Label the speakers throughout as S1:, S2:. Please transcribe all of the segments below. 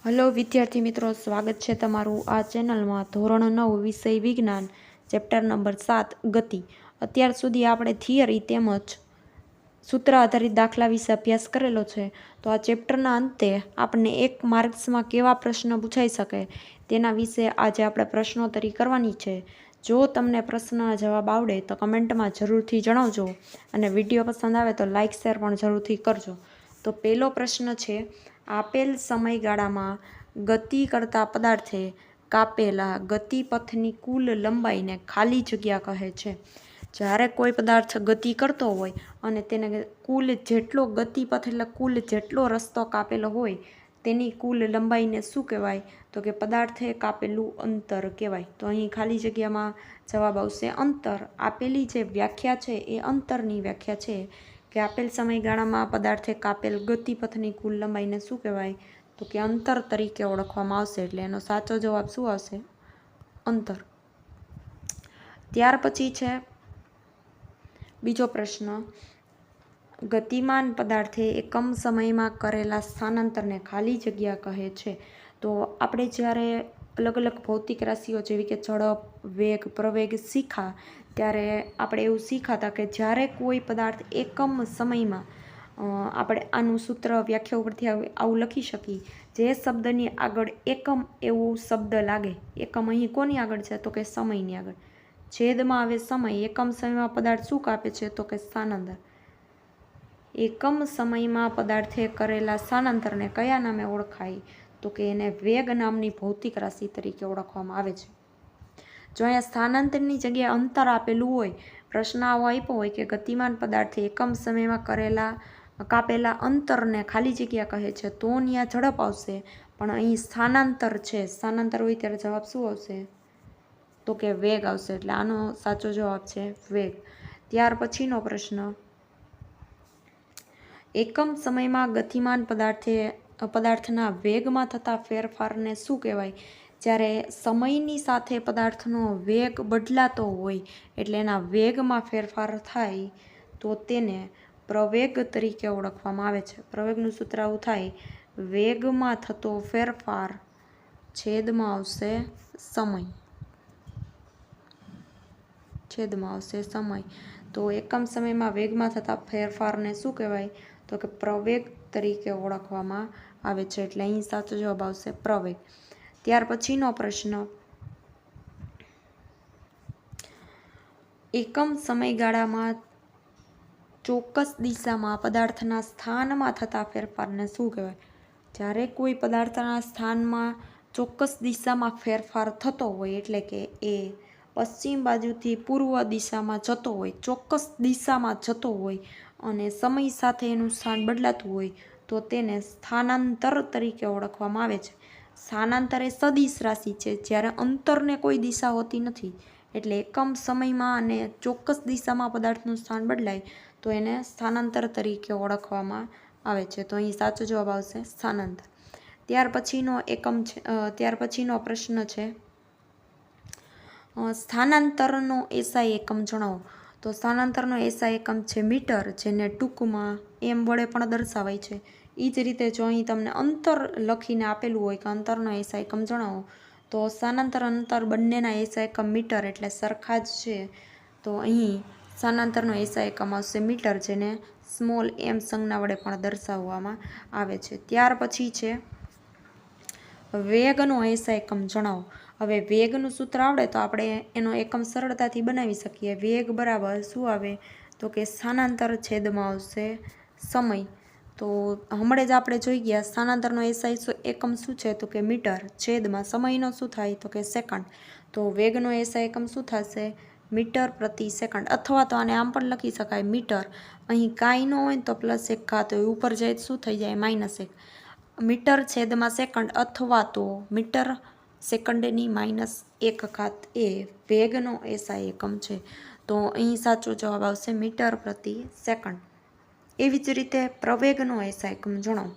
S1: Hello વિદ્યાર્થી મિત્રો, સ્વાગત છે તમારું આ ચેનલમાં. ધોરણ 9 વિષય વિજ્ઞાન, ચેપ્ટર નંબર 7 ગતિ. અત્યાર સુધી આપણે થિયરી તેમજ સૂત્ર આધારિત દાખલા વિશે અભ્યાસ કરેલો છે. તો આ ચેપ્ટરના અંતે આપણને 1 માર્ક્સમાં કેવા પ્રશ્ન પૂછાઈ શકે તેના વિશે આજે આપણે પ્રશ્નોત્તરી કરવાની છે. જો તમને પ્રશ્નના જવાબ આવડે તો કમેન્ટમાં જરૂરથી જણાવજો, અને વિડીયો પસંદ આવે તો લાઇક શેર પણ જરૂરથી કરજો. તો પહેલો પ્રશ્ન છે, આપેલ સમયગાળામાં ગતિ કરતા પદાર્થે કાપેલા ગતિપથની કુલ લંબાઈને ખાલી જગ્યા કહે છે. જ્યારે કોઈ પદાર્થ ગતિ કરતો હોય અને તેને કુલ જેટલો ગતિપથ એટલે કુલ જેટલો રસ્તો કાપેલો હોય તેની કુલ લંબાઈને શું કહેવાય? તો કે પદાર્થે કાપેલું અંતર કહેવાય. તો અહીં ખાલી જગ્યામાં જવાબ આવશે અંતર. આપેલી જે વ્યાખ્યા છે એ અંતરની વ્યાખ્યા છે કે આપેલ સમયગાળામાં પદાર્થે કાપેલ ગતિપથની કુલ લંબાઈને શું કહેવાય? તો કે અંતર તરીકે ઓળખવામાં આવશે. એટલે એનો સાચો જવાબ શું આવશે? અંતર. ત્યાર પછી છે બીજો પ્રશ્ન, ગતિમાન પદાર્થે એકમ સમયમાં કરેલા સ્થાનાંતરને ખાલી જગ્યા કહે છે. તો આપણે જ્યારે અલગ અલગ ભૌતિક રાશિઓ જેવી કે ઝડપ, વેગ, પ્રવેગ શીખા ત્યારે આપણે એવું શીખાતા કે જ્યારે કોઈ પદાર્થ એકમ સમયમાં, આપણે આનું સૂત્ર વ્યાખ્યા ઉપરથી આવું લખી શકીએ, જે શબ્દની આગળ એકમ એવું શબ્દ લાગે. એકમ અહીં કોની આગળ છે? તો કે સમયની આગળ. છેદમાં આવે સમય. એકમ સમયમાં પદાર્થ શું કાપે છે? તો કે સ્થાનાંતર. એકમ સમયમાં પદાર્થે કરેલા સ્થાનાંતરને કયા નામે ઓળખાય? તો કે એને વેગ નામની ભૌતિક રાશિ તરીકે ઓળખવામાં આવે છે. જો અહીંયા સ્થાનાંતરની જગ્યાએ અંતર આપેલું હોય, પ્રશ્ન આવો આપ્યો હોય કે ગતિમાન પદાર્થે એકમ સમયમાં કાપેલા અંતરને ખાલી જગ્યા કહે છે, તો ત્યાં ઝડપ આવશે. પણ અહીં સ્થાનાંતર છે. સ્થાનાંતર હોય ત્યારે જવાબ શું આવશે? તો કે વેગ આવશે. એટલે આનો સાચો જવાબ છે વેગ. ત્યાર પછીનો પ્રશ્ન, એકમ સમયમાં ગતિમાન પદાર્થના વેગમાં થતા ફેરફારને શું કહેવાય? જ્યારે સમયની સાથે પદાર્થનો વેગ બદલાતો હોય એટલે એના વેગમાં ફેરફાર થાય તો તેને પ્રવેગ તરીકે ઓળખવામાં આવે છે. પ્રવેગનું સૂત્ર આવું થાય, વેગમાં થતો ફેરફાર છેદમાં આવશે સમય. છેદમાં આવશે સમય. તો એકમ સમયમાં વેગમાં થતા ફેરફારને શું કહેવાય? તો કે પ્રવેગ તરીકે ઓળખવામાં આવે છે. એટલે અહીં સાચો જવાબ આવશે પ્રવેગ. ત્યાર પછીનો પ્રશ્ન, એકમ સમયગાળામાં ચોક્કસ દિશામાં પદાર્થના સ્થાનમાં થતા ફેરફારને શું કહેવાય? જ્યારે કોઈ પદાર્થના સ્થાનમાં ચોક્કસ દિશામાં ફેરફાર થતો હોય, એટલે કે એ પશ્ચિમ બાજુથી પૂર્વ દિશામાં જતો હોય, ચોક્કસ દિશામાં જતો હોય અને સમય સાથે એનું સ્થાન બદલાતું હોય તો તેને સ્થાનાંતર તરીકે ઓળખવામાં આવે છે. સ્થાનાંતર એ સદિશ રાશિ છે જ્યારે અંતરને કોઈ દિશા હોતી નથી. એટલે એકમ સમયમાં અને ચોક્કસ દિશામાં પદાર્થનું સ્થાન બદલાય તો એને સ્થાનાંતર તરીકે ઓળખવામાં આવે છે. તો અહીં સાચો જવાબ આવશે સ્થાનાંતર. ત્યાર પછીનો પ્રશ્ન છે, સ્થાનાંતરનો એસઆઈ એકમ જણાવો. તો સ્થાનાંતરનો એસઆઈ એકમ છે મીટર, જેને ટૂંકમાં એમ વડે પણ દર્શાવાય છે. એ જ રીતે જો અહીં તમને અંતર લખીને આપેલું હોય કે અંતરનો એસઆઈ એકમ જણાવો, તો સ્થાનાંતર અંતર બંનેના એસઆઈ એકમ મીટર એટલે સરખા જ છે. તો અહીં સ્થાનાંતરનો એસઆઈ એકમ આવશે મીટર, જેને સ્મોલ એમ સંજ્ઞા વડે પણ દર્શાવવામાં આવે છે. ત્યાર પછી છે વેગનો એસઆઈ એકમ જણાવો. હવે વેગનું સૂત્ર આવડે તો આપણે એનો એકમ સરળતાથી બનાવી શકીએ. વેગ બરાબર શું આવે? તો કે સ્થાનાંતર છેદમાં આવશે સમય. તો હમણાં જ આપણે જોઈ ગયા સ્થાનાંતરનો એસઆઈ એકમ શું છે? તો કે મીટર, છેદમાં સમયનો શું થાય? તો કે સેકન્ડ. તો વેગનો એસઆઈ એકમ શું થશે? મીટર પ્રતિ સેકન્ડ. અથવા તો આને આમ પણ લખી શકાય મીટર. અહીં કાંઈ ન હોય તો +1 ઘાત હોય, ઉપર જાય શું થઈ જાય? -1. મીટર છેદમાં સેકન્ડ અથવા તો મીટર સેકન્ડની -1 ઘાત એ વેગનો એસઆઈ એકમ છે. તો અહીં સાચો જવાબ આવશે મીટર પ્રતિ સેકન્ડ. એવી જ રીતે પ્રવેગનો એસઆઈ એકમ જણાવો.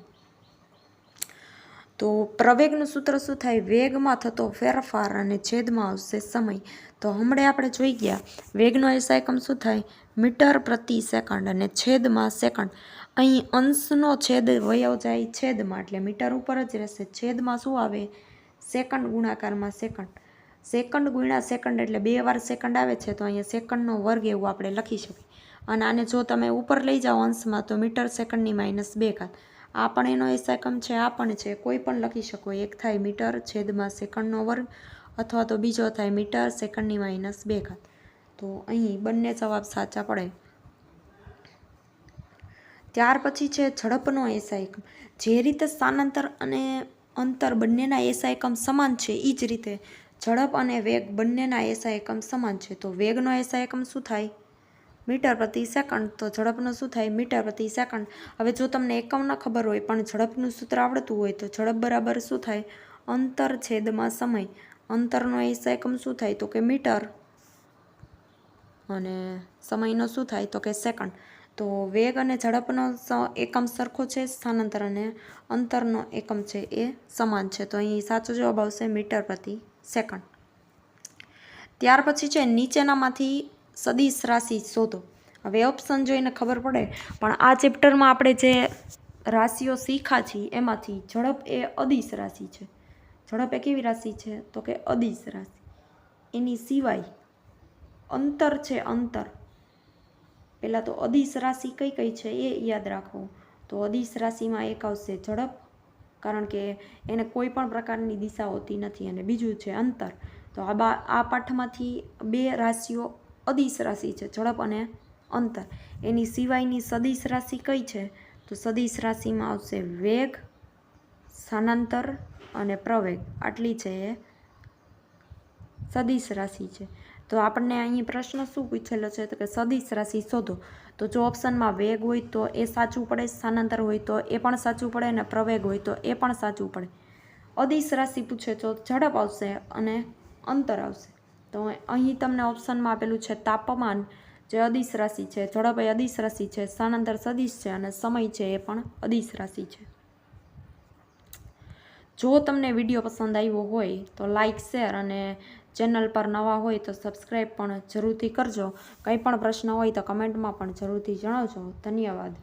S1: તો પ્રવેગનું સૂત્ર શું થાય? વેગમાં થતો ફેરફાર અને છેદમાં આવશે સમય. તો હમણાં આપણે જોઈ ગયા વેગનો એસઆઈ એકમ શું થાય? મીટર પ્રતિ સેકન્ડ અને છેદમાં સેકન્ડ. અહીં અંશનો છેદ વયો જાય છેદમાં, એટલે મીટર ઉપર જ રહેશે. છેદમાં શું આવે? સેકન્ડ ગુણાકારમાં સેકન્ડ. સેકન્ડ ગુણ્યા સેકન્ડ એટલે 2 વાર સેકન્ડ આવે છે, તો અહીંયા સેકન્ડનો વર્ગ એવું આપણે લખી શકીએ. અને આને જો તમે ઉપર લઈ જાઓ અંશમાં તો મીટર સેકન્ડની -2 આ પણ એનો એસા એકમ છે, આ પણ છે, કોઈ પણ લખી શકો. એક થાય મીટર છેદમાં સેકન્ડનો વર્ગ અથવા તો બીજો થાય મીટર સેકન્ડની -2. તો અહીં બંને જવાબ સાચા પડે. ત્યાર પછી છે ઝડપનો એસા એકમ. જે રીતે સ્થાનાંતર અને અંતર બંનેના એસા એકમ સમાન છે, એ જ રીતે ઝડપ અને વેગ બંનેના એસા એકમ સમાન છે. તો વેગનો એસા એકમ શું થાય? મીટર પ્રતિ સેકન્ડ. તો ઝડપનો શું થાય? મીટર પ્રતિ સેકન્ડ. હવે જો તમને એકમ ન ખબર હોય પણ ઝડપનું સૂત્ર આવડતું હોય તો ઝડપ બરાબર શું થાય? અંતર છેદમાં સમય. અંતરનો એસા એકમ શું થાય? તો કે મીટર, અને સમયનો શું થાય? તો કે સેકન્ડ. તો વેગ અને ઝડપનો એકમ સરખો છે, સ્થાનાંતર અને અંતરનો એકમ છે એ સમાન છે. તો અહીં સાચો જવાબ આવશે મીટર પ્રતિ સેકન્ડ. ત્યાર પછી છે નીચેનામાંથી સદિશ રાશિ શોધો. હવે ઓપ્શન જોઈને ખબર પડે, પણ આ ચેપ્ટરમાં આપણે જે રાશિઓ શીખ્યા છીએ એમાંથી ઝડપ એ અદિશ રાશિ છે. ઝડપ એ કેવી રાશિ છે? તો કે અદિશ રાશિ. એની સિવાય અંતર છે, અંતર. પહેલાં તો અદિશ રાશિ કઈ કઈ છે એ યાદ રાખો. તો અદિશ રાશિમાં એક આવશે ઝડપ, કારણ કે એને કોઈ પણ પ્રકારની દિશા હોતી નથી. અને બીજું છે અંતર. તો આ પાઠમાંથી 2 રાશિઓ અદિશ રાશિ છે, ઝડપ અને અંતર. એની સિવાયની સદિશ રાશિ કઈ છે? તો સદિશ રાશિમાં આવશે વેગ, સ્થાનાંતર અને પ્રવેગ. આટલી છે એ સદિશ રાશિ છે. તો આપણને અહીં પ્રશ્ન શું પૂછેલો છે? તો કે સદિશ રાશિ શોધો. તો જો ઓપ્શનમાં વેગ હોય તો એ સાચું પડે, સ્થાનાંતર હોય તો એ પણ સાચું પડે, અને પ્રવેગ હોય તો એ પણ સાચું પડે. અદિશ રાશિ પૂછે તો ઝડપ આવશે અને અંતર આવશે. તો અહીં તમને ઓપ્શનમાં આપેલું છે તાપમાન, જે અદિશ રાશિ છે, ઝડપ એ અદિશ રાશિ છે, સ્થાનાંતર સદિશ છે, અને સમય છે એ પણ અદિશ રાશિ છે. જો તમને વિડીયો પસંદ આવ્યો હોય તો લાઇક, શેર, અને ચેનલ પર નવા હોય તો સબસ્ક્રાઈબ પણ જરૂરથી કરજો. કંઈ પણ પ્રશ્ન હોય તો કમેન્ટમાં પણ જરૂરથી જણાવજો. ધન્યવાદ.